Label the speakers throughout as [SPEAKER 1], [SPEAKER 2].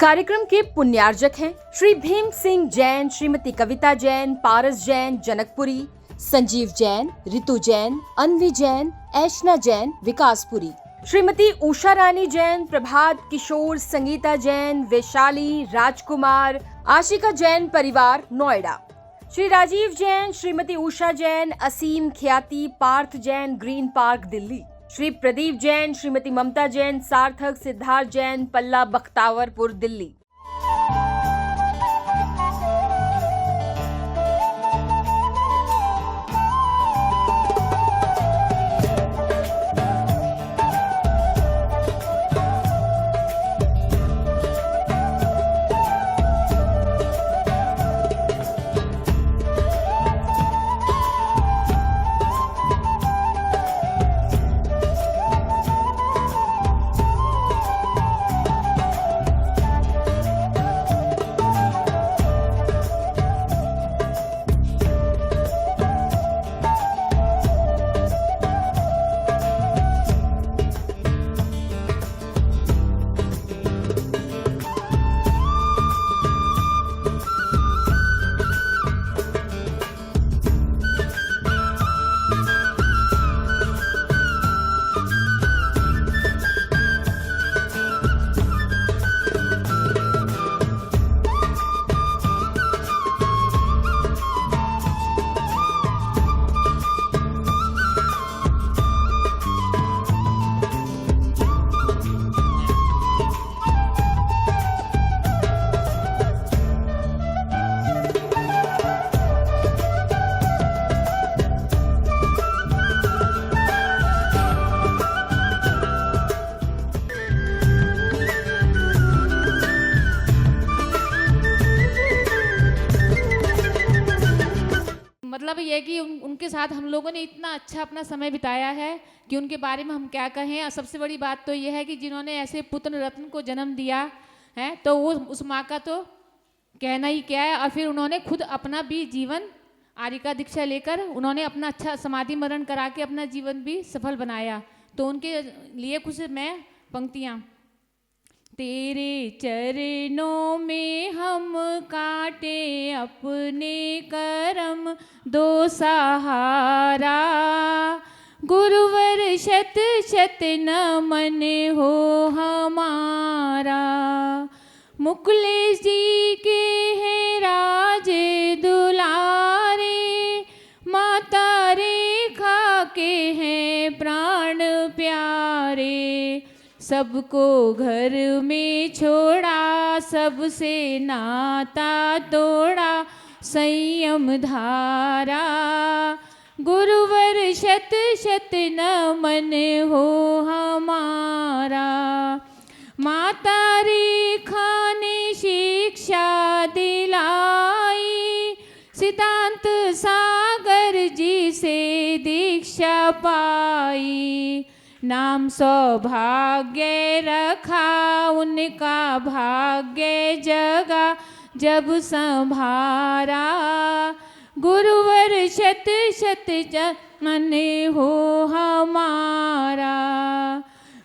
[SPEAKER 1] कार्यक्रम के पुण्यार्जक हैं श्री भीम सिंह जैन, श्रीमती कविता जैन, पारस जैन, जनकपुरी, संजीव जैन, रितु जैन, अन्वी जैन, ऐशना जैन, विकासपुरी, श्रीमती उषा रानी जैन, प्रभात किशोर, संगीता जैन, वैशाली, राजकुमार, आशिका जैन परिवार, नोएडा, श्री राजीव जैन, श्रीमती उषा जैन, असीम ख्याति, पार्थ जैन, ग्रीन पार्क, दिल्ली, श्री प्रदीप जैन, श्रीमती ममता जैन, सार्थक, सिद्धार्थ जैन, पल्ला, बख्तावरपुर, दिल्ली।
[SPEAKER 2] मतलब ये कि उनके साथ हम लोगों ने इतना अच्छा अपना समय बिताया है कि उनके बारे में हम क्या कहें। और सबसे बड़ी बात तो ये है कि जिन्होंने ऐसे पुत्र रत्न को जन्म दिया है तो वो उस माँ का तो कहना ही क्या है। और फिर उन्होंने खुद अपना भी जीवन आर्यिका दीक्षा लेकर उन्होंने अपना अच्छा समाधि मरण करा के अपना जीवन भी सफल बनाया। तो उनके लिए कुछ मैं पंक्तियाँ। तेरे चरणों में हम काटे अपने करम दो सहारा, गुरुवर शत शत नमन हो हमारा। मुकुलेश जी के हैं राज दुलारे, माता रेखा के हैं प्राण प्यारे। सबको घर में छोड़ा, सबसे नाता तोड़ा, संयम धारा। गुरुवर शत शत नमन हो हमारा। माता रेखा ने शिक्षा दिलाई, सिद्धांत सागर जी से दीक्षा पाई। नाम सौभाग्य रखा, उनका भाग्य जगा जब संभारा। गुरुवर शत शत मन हो हमारा।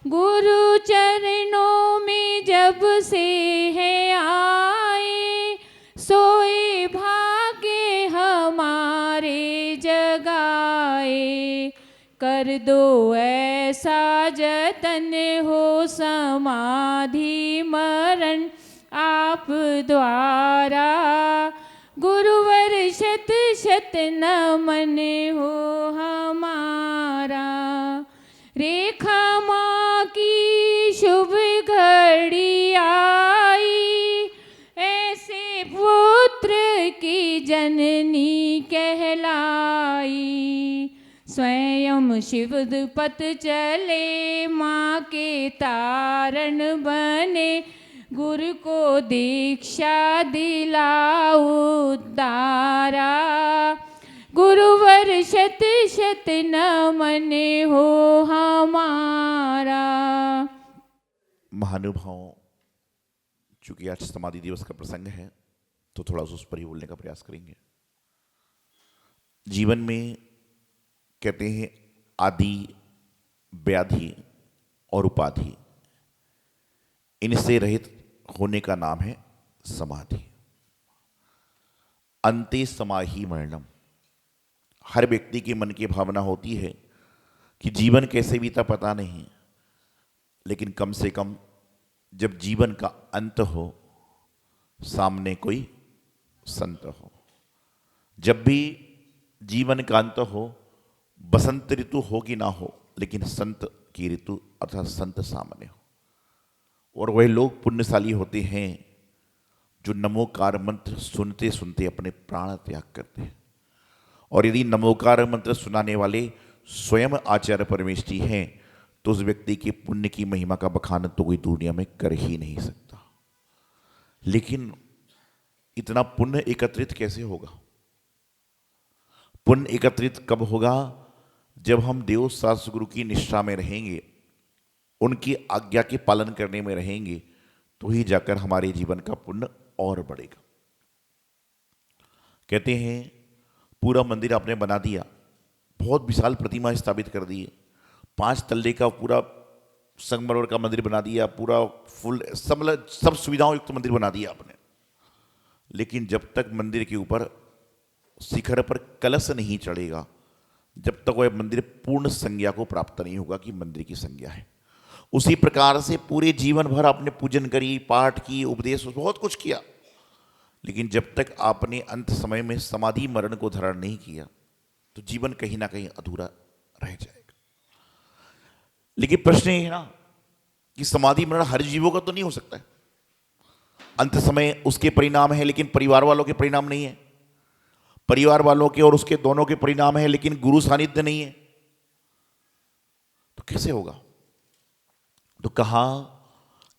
[SPEAKER 2] गुरु चरणों में जब से है आए, सोए भाग्य हमारे जगाए। कर दो ऐसा जतन हो समाधि मरण आप द्वारा। गुरुवर शत शत नमन हो हमारा। रेखा माँ की शुभ घड़ी आई, ऐसे पुत्र की जननी कहलाई। स्वयं शिव पथ चले, माँ के तारण बने, गुरु को दीक्षा दिलाओ उद्धारा। गुरुवर शत शत नमन हो हमारा।
[SPEAKER 3] महानुभाव, चूंकि आज समाधि दिवस का प्रसंग है तो थोड़ा उस पर ही बोलने का प्रयास करेंगे। जीवन में कहते हैं आदि, व्याधि और उपाधि, इनसे रहित होने का नाम है समाधि। अंते समाहि मरणम। हर व्यक्ति के मन की भावना होती है कि जीवन कैसे बीता पता नहीं, लेकिन कम से कम जब जीवन का अंत हो सामने कोई संत हो। जब भी जीवन का अंत हो, बसंत ऋतु हो कि ना हो, लेकिन संत की ऋतु अर्थात संत सामने हो। और वह लोग पुण्यशाली होते हैं जो नमोकार मंत्र सुनते सुनते अपने प्राण त्याग करते हैं। और यदि नमोकार मंत्र सुनाने वाले स्वयं आचार्य परमेष्ठी हैं तो उस व्यक्ति के पुण्य की महिमा का बखान तो कोई दुनिया में कर ही नहीं सकता। लेकिन इतना पुण्य एकत्रित कैसे होगा? पुण्य एकत्रित कब होगा? जब हम देव शास्त्र गुरु की निष्ठा में रहेंगे, उनकी आज्ञा के पालन करने में रहेंगे, तो ही जाकर हमारे जीवन का पुण्य और बढ़ेगा। कहते हैं पूरा मंदिर आपने बना दिया, बहुत विशाल प्रतिमा स्थापित कर दी है, 5 तल्ले का पूरा संगमरमर का मंदिर बना दिया, पूरा फुल सब सुविधाओं युक्त मंदिर बना दिया आपने। लेकिन जब तक मंदिर के ऊपर शिखर पर कलश नहीं चढ़ेगा, जब तक वह मंदिर पूर्ण संज्ञा को प्राप्त नहीं होगा कि मंदिर की संज्ञा है। उसी प्रकार से पूरे जीवन भर आपने पूजन करी, पाठ की, उपदेश, बहुत कुछ किया, लेकिन जब तक आपने अंत समय में समाधि मरण को धारण नहीं किया तो जीवन कहीं ना कहीं अधूरा रह जाएगा। लेकिन प्रश्न ये है ना कि समाधि मरण हर जीवों का तो नहीं हो सकता है। अंत समय उसके परिणाम है लेकिन परिवार वालों के परिणाम नहीं है, परिवार वालों के और उसके दोनों के परिणाम है लेकिन गुरु सानिध्य नहीं है, तो कैसे होगा? तो कहा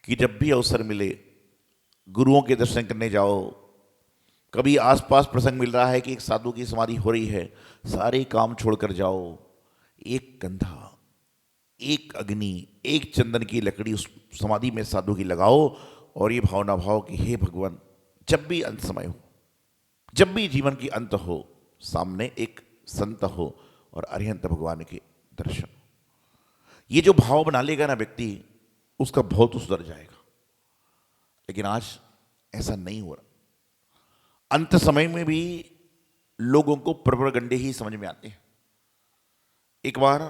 [SPEAKER 3] कि जब भी अवसर मिले गुरुओं के दर्शन करने जाओ। कभी आसपास प्रसंग मिल रहा है कि एक साधु की समाधि हो रही है, सारे काम छोड़कर जाओ, एक कंधा, एक अग्नि, एक चंदन की लकड़ी उस समाधि में साधु की लगाओ और ये भावना भाव कि हे भगवान, जब भी अंत समय हो, जब भी जीवन की अंत हो, सामने एक संत हो और अरिहंत भगवान के दर्शन। ये जो भाव बना लेगा ना व्यक्ति, उसका भाव तो सुधर जाएगा। लेकिन आज ऐसा नहीं हो रहा। अंत समय में भी लोगों को प्रवरगंडे ही समझ में आते हैं। एक बार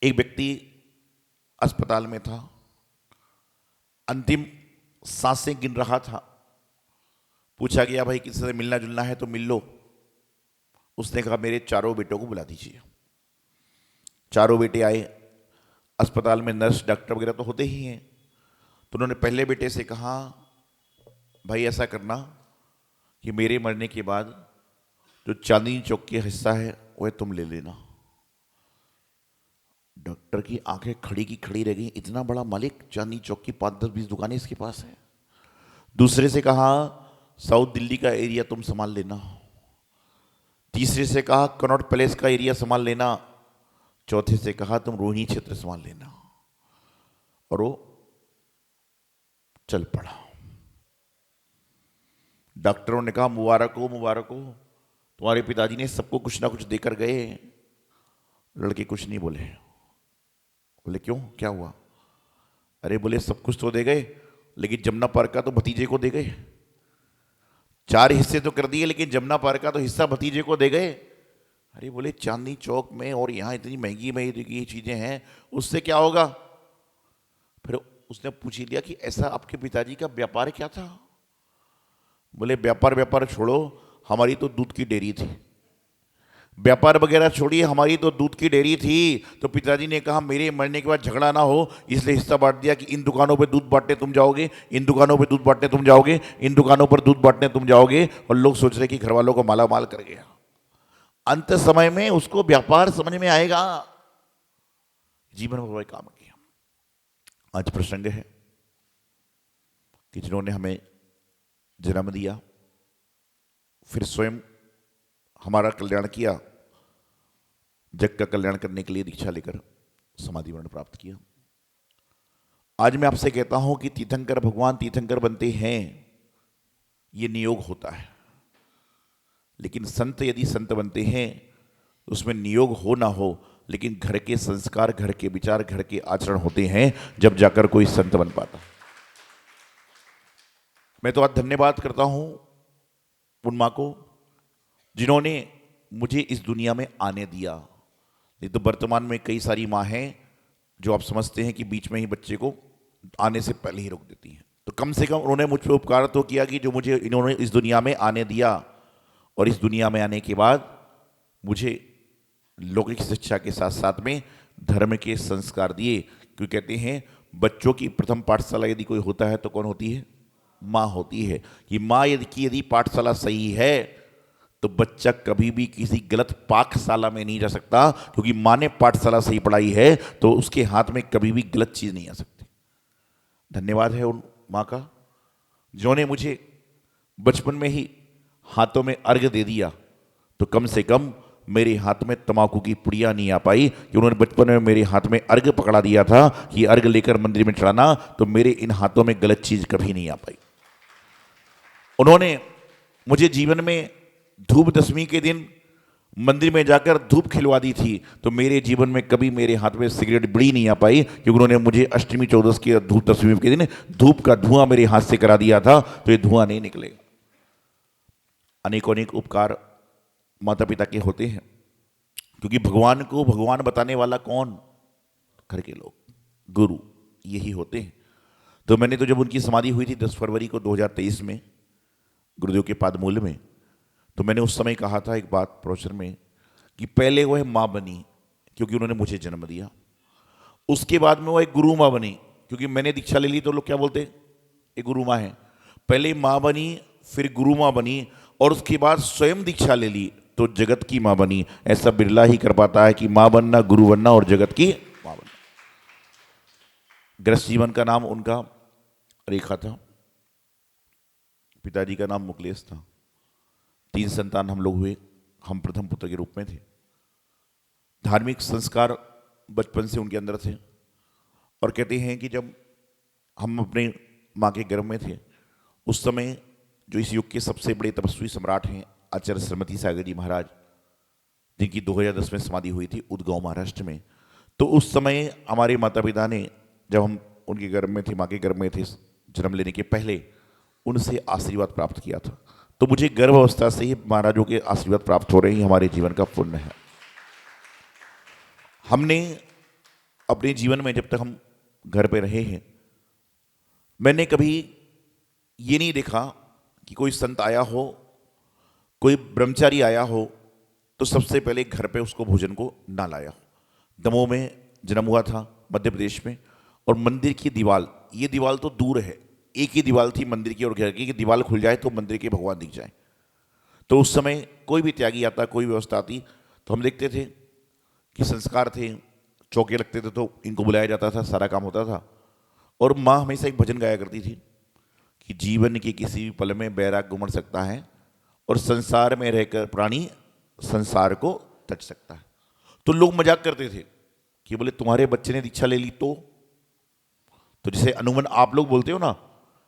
[SPEAKER 3] एक व्यक्ति अस्पताल में था, अंतिम सांसें गिन रहा था। पूछा गया भाई किसी से मिलना जुलना है तो मिल लो। उसने कहा मेरे 4 बेटों को बुला दीजिए। 4 बेटे आए। अस्पताल में नर्स डॉक्टर वगैरह तो होते ही हैं। तो उन्होंने पहले बेटे से कहा भाई ऐसा करना कि मेरे मरने के बाद जो चांदनी चौक का हिस्सा है वह तुम ले लेना। डॉक्टर की आंखें खड़ी की खड़ी रह गई। इतना बड़ा मालिक, चांदनी चौक की 5-10-20 दुकानें इसके पास है। दूसरे से कहा साउथ दिल्ली का एरिया तुम संभाल लेना। तीसरे से कहा कनॉट पैलेस का एरिया संभाल लेना। चौथे से कहा तुम रोहिणी क्षेत्र संभाल लेना। और वो चल पड़ा। डॉक्टरों ने कहा मुबारक हो मुबारक हो, तुम्हारे पिताजी ने सबको कुछ ना कुछ देकर गए। लड़के कुछ नहीं बोले। बोले क्यों, क्या हुआ? अरे बोले सब कुछ तो दे गए लेकिन जमुना पार का तो भतीजे को दे गए। 4 हिस्से तो कर दिए लेकिन जमुना पार का तो हिस्सा भतीजे को दे गए। अरे बोले चांदनी चौक में और यहाँ इतनी महंगी महंगी चीजें हैं, उससे क्या होगा? फिर उसने पूछ ही लिया कि ऐसा आपके पिताजी का व्यापार क्या था? बोले व्यापार छोड़ो, हमारी तो दूध की डेयरी थी। व्यापार वगैरह छोड़िए, हमारी तो दूध की डेयरी थी। तो पिताजी ने कहा मेरे मरने के बाद झगड़ा ना हो, इसलिए हिस्सा बांट दिया कि इन दुकानों पे दूध बांटने तुम जाओगे, इन दुकानों पे दूध बांटने तुम जाओगे, इन दुकानों पर दूध बांटने तुम जाओगे। और लोग सोच रहे कि घर वालों को माला माल कर गया। अंत समय में उसको व्यापार समझ में आएगा। जीवन में वह काम किया। आज प्रसंग है कि जिन्होंने हमें जन्म दिया, फिर स्वयं हमारा कल्याण किया, जग का कल्याण करने के लिए दीक्षा लेकर समाधि वर्ण प्राप्त किया। आज मैं आपसे कहता हूं कि तीर्थंकर भगवान तीर्थंकर बनते हैं, ये नियोग होता है। लेकिन संत यदि संत बनते हैं उसमें नियोग हो ना हो, लेकिन घर के संस्कार, घर के विचार, घर के आचरण होते हैं, जब जाकर कोई संत बन पाता। मैं तो आज धन्यवाद करता हूं उन माँ को जिन्होंने मुझे इस दुनिया में आने दिया। नहीं तो वर्तमान में कई सारी माँ हैं जो आप समझते हैं कि बीच में ही बच्चे को आने से पहले ही रोक देती हैं। तो कम से कम उन्होंने मुझ पर उपकार तो किया कि जो मुझे इन्होंने इस दुनिया में आने दिया, और इस दुनिया में आने के बाद मुझे लौकिक शिक्षा के साथ साथ में धर्म के संस्कार दिए। क्यों कहते हैं बच्चों की प्रथम पाठशाला यदि कोई होता है तो कौन होती है? माँ होती है। कि माँ यदि पाठशाला सही है तो बच्चा कभी भी किसी गलत पाठशाला में नहीं जा सकता, क्योंकि माँ ने पाठशाला सही पढ़ाई है तो उसके हाथ में कभी भी गलत चीज़ नहीं आ सकती। धन्यवाद है उन माँ का जिन्होंने मुझे बचपन में ही हाथों में अर्घ दे दिया। तो कम से कम मेरे हाथ में तम्बाकू की पुड़िया नहीं आ पाई कि उन्होंने बचपन में मेरे हाथ में अर्घ पकड़ा दिया था कि अर्घ लेकर मंदिर में चढ़ाना, तो मेरे इन हाथों में गलत चीज़ कभी नहीं आ पाई। उन्होंने मुझे जीवन में धूप दशमी के दिन मंदिर में जाकर धूप खिलवा दी थी, तो मेरे जीवन में कभी मेरे हाथ में सिगरेट बीड़ी नहीं आ पाई, क्योंकि उन्होंने मुझे अष्टमी चौदस की धूप दशमी के दिन धूप का धुआं मेरे हाथ से करा दिया था, तो ये धुआं नहीं निकलेगा। अनेकों अनेक उपकार माता पिता के होते हैं, क्योंकि भगवान को भगवान बताने वाला कौन? घर के लोग, गुरु यही होते हैं। तो मैंने तो जब उनकी समाधि हुई थी 10 फरवरी को 2023 में गुरुदेव के पादमूल में, तो मैंने उस समय कहा था एक बात प्रवचन में कि पहले वो है माँ बनी क्योंकि उन्होंने मुझे जन्म दिया, उसके बाद में वो एक गुरु माँ बनी क्योंकि मैंने दीक्षा ले ली, तो लोग क्या बोलते हैं ये गुरु माँ है। पहले माँ बनी, फिर गुरु माँ बनी, और उसके बाद स्वयं दीक्षा ले ली तो जगत की माँ बनी। ऐसा बिरला ही कर पाता है कि माँ बनना, गुरु बनना और जगत की माँ बनना। गृहस्थ जीवन का नाम उनका रेखा था, पिताजी का नाम मुकलेश था। 3 संतान हम लोग हुए, हम प्रथम पुत्र के रूप में थे। धार्मिक संस्कार बचपन से उनके अंदर थे, और कहते हैं कि जब हम अपने माँ के गर्भ में थे उस समय जो इस युग के सबसे बड़े तपस्वी सम्राट हैं आचार्य श्रीमती सागर जी महाराज, जिनकी 2010 में समाधि हुई थी उदगांव महाराष्ट्र में, तो उस समय हमारे माता पिता ने, जब हम उनके गर्भ में थे, माँ के गर्भ में थे जन्म लेने के पहले, उनसे आशीर्वाद प्राप्त किया था। तो मुझे गर्भ अवस्था से ही महाराजों के आशीर्वाद प्राप्त हो रहे हैं, हमारे जीवन का पुण्य है। हमने अपने जीवन में जब तक हम घर पे रहे हैं, मैंने कभी ये नहीं देखा कि कोई संत आया हो, कोई ब्रह्मचारी आया हो तो सबसे पहले घर पे उसको भोजन को ना लाया हो। दमोह में जन्म हुआ था, मध्य प्रदेश में, और मंदिर की दीवार, ये दीवार तो दूर है, एक ही दीवार थी मंदिर की और घर की, कि दीवार खुल जाए तो मंदिर के भगवान दिख जाए। तो उस समय कोई भी त्यागी आता, कोई व्यवस्था आती, तो हम देखते थे कि संस्कार थे, चौके लगते थे तो इनको बुलाया जाता था, सारा काम होता था। और माँ हमेशा एक भजन गाया करती थी कि जीवन के किसी भी पल में बैराग उमड़ सकता है और संसार में रहकर प्राणी संसार को तज सकता है। तो लोग मजाक करते थे कि बोले तुम्हारे बच्चे ने दीक्षा ले ली तो जैसे अनुमन आप लोग बोलते हो ना,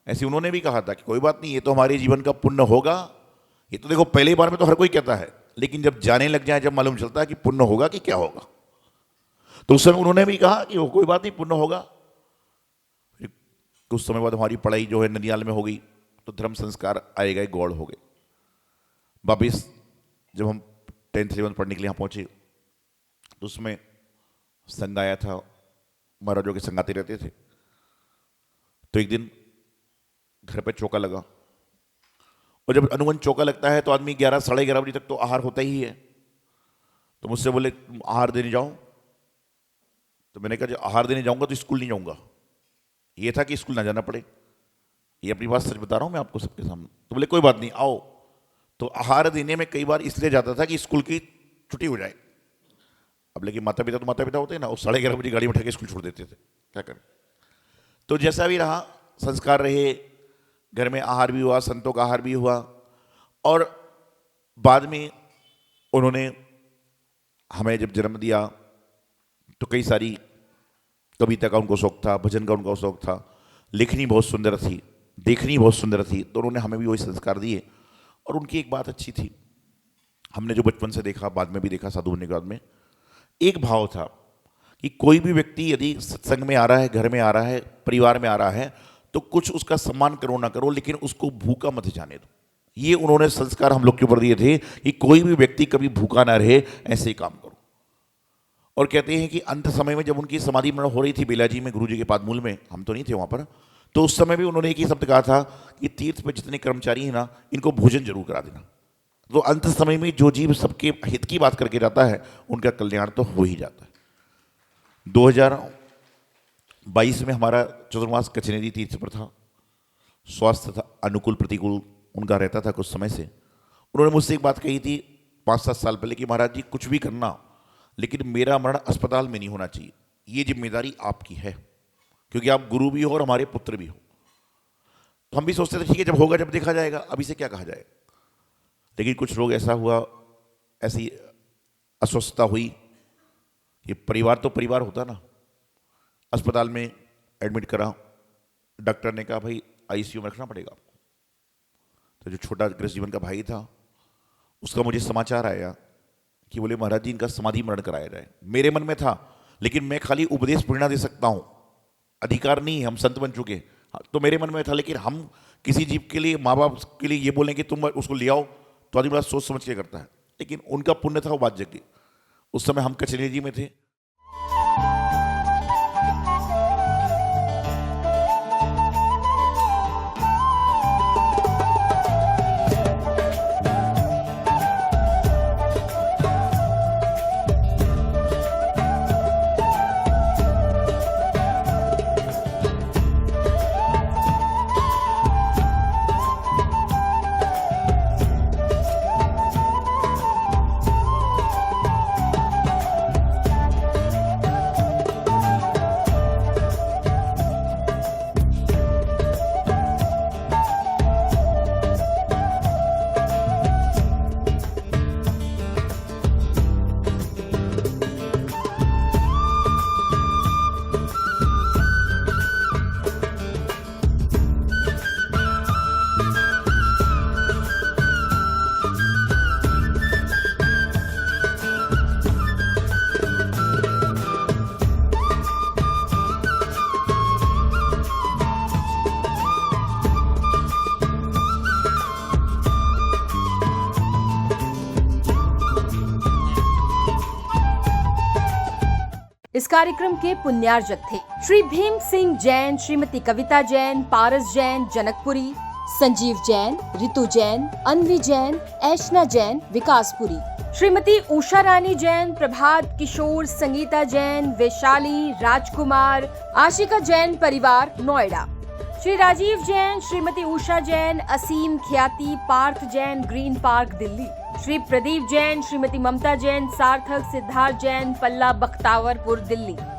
[SPEAKER 3] ऐसे उन्होंने भी कहा था कि कोई बात नहीं, ये तो हमारे जीवन का पुण्य होगा। ये तो देखो पहली बार में तो हर कोई कहता है, लेकिन जब जाने लग जाए, जब मालूम चलता है कि पुण्य होगा कि क्या होगा, तो उस समय उन्होंने भी कहा कि वो कोई बात नहीं, पुण्य होगा। कुछ समय बाद हमारी पढ़ाई जो है ननियाल में हो गई, तो धर्म संस्कार आए गए, गौड़ हो गए। वापिस जब हम 10th 11th पढ़ने के लिए यहाँ पहुँचे तो उसमें संग आया था, महाराजों के संग आते रहते थे। तो एक दिन घर पे चौका लगा, और जब अनुमान चौका लगता है तो आदमी 11 साढ़े 11 बजे तक तो आहार होता ही है। तो मुझसे बोले आहार देने जाओ, तो मैंने कहा जब आहार देने जाऊंगा तो स्कूल नहीं जाऊंगा। ये था कि स्कूल ना जाना पड़े, ये अपनी बात सच बता रहा हूं मैं आपको सबके सामने। तो बोले कोई बात नहीं आओ। तो आहार देने में कई बार इसलिए जाता था कि स्कूल की छुट्टी हो जाए। अब लेकिन माता पिता तो माता पिता होते हैं ना, वो 11:30 बजे गाड़ी में उठा के स्कूल छोड़ देते थे, क्या करें। तो जैसा भी रहा, संस्कार रहे, घर में आहार भी हुआ, संतों का आहार भी हुआ, और बाद में उन्होंने हमें जब जन्म दिया तो कई सारी कविता का उनको शौक था, भजन का उनको शौक था, लिखनी बहुत सुंदर थी, देखनी बहुत सुंदर थी, तो उन्होंने हमें भी वही संस्कार दिए। और उनकी एक बात अच्छी थी, हमने जो बचपन से देखा, बाद में भी देखा, साधु होने के बाद में, एक भाव था कि कोई भी व्यक्ति यदि सत्संग में आ रहा है, घर में आ रहा है, परिवार में आ रहा है, तो कुछ उसका सम्मान करो ना करो, लेकिन उसको भूखा मत जाने दो। ये उन्होंने संस्कार हम लोग के ऊपर दिए थे कि कोई भी व्यक्ति कभी भूखा ना रहे, ऐसे ही काम करो। और कहते हैं कि अंत समय में जब उनकी समाधि मरण हो रही थी बेलाजी में, गुरु जी के पादमूल में, हम तो नहीं थे वहाँ पर, तो उस समय भी उन्होंने एक ही शब्द कहा था कि तीर्थ पे जितने कर्मचारी हैं ना, इनको भोजन जरूर करा देना। तो अंत समय में जो जीव सबके हित की बात करके जाता है, उनका कल्याण तो हो ही जाता है। 2022 में हमारा चतुर्मास कचनेरी तीर्थ पर था। स्वास्थ्य था अनुकूल प्रतिकूल उनका रहता था कुछ समय से। उन्होंने मुझसे एक बात कही थी 5-7 साल पहले कि महाराज जी कुछ भी करना, लेकिन मेरा मरण अस्पताल में नहीं होना चाहिए। ये जिम्मेदारी आपकी है, क्योंकि आप गुरु भी हो और हमारे पुत्र भी हो। तो हम भी सोचते थे ठीक है, जब होगा जब देखा जाएगा, अभी से क्या कहा जाए। लेकिन कुछ लोग ऐसा हुआ, ऐसी अस्वस्थता हुई कि परिवार तो परिवार होता ना। अस्पताल में एडमिट करा, डॉक्टर ने कहा भाई आईसीयू में रखना पड़ेगा आपको। तो जो छोटा गृहस्थ जीवन का भाई था, उसका मुझे समाचार आया कि बोले महाराज जी इनका समाधि मरण कराया जाए। मेरे मन में था, लेकिन मैं खाली उपदेश प्रेरणा दे सकता हूँ, अधिकार नहीं है, हम संत बन चुके। तो मेरे मन में था, लेकिन हम किसी जीव के लिए, माँ बाप के लिए ये बोलें कि तुम उसको ले आओ, तो आदमी बड़ा सोच समझ के करता है। लेकिन उनका पुण्य था, वो बात जग गई। उस समय हम कचनेरी जी में थे।
[SPEAKER 1] इस कार्यक्रम के पुण्यार्जक थे श्री भीम सिंह जैन, श्रीमती कविता जैन, पारस जैन, जनकपुरी, संजीव जैन, रितु जैन, अन्वी जैन, ऐशना जैन, विकासपुरी, श्रीमती उषा रानी जैन, प्रभात किशोर, संगीता जैन, वैशाली, राजकुमार, आशिका जैन परिवार, नोएडा, श्री राजीव जैन, श्रीमती उषा जैन, असीम ख्याति, पार्थ जैन, ग्रीन पार्क, दिल्ली, श्री प्रदीप जैन, श्रीमती ममता जैन, सार्थक, सिद्धार्थ जैन, पल्ला, बख्तावरपुर, दिल्ली।